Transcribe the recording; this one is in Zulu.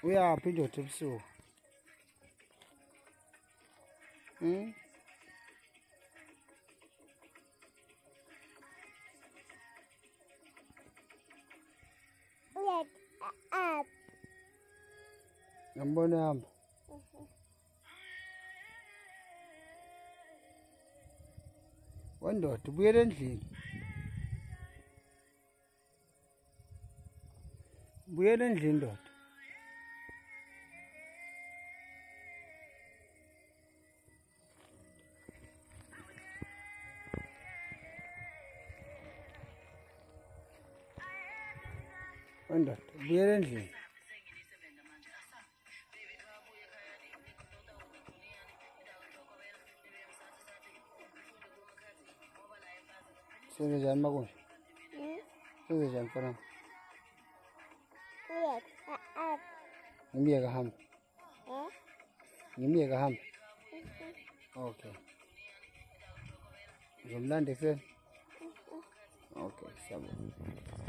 Uyaphi indoda ebusuku? Ngambona ehamba. Wendoda ubuyele endlini. Ubuyele endlini ndoda. Wendoda ubuyele endlini. Senze njani makunje? Senze njani mfana? Ngimyeke ahambe. Ngimyeke ahambe. Okay. Ngizomlanda ekuseni. Okay, siyabonga.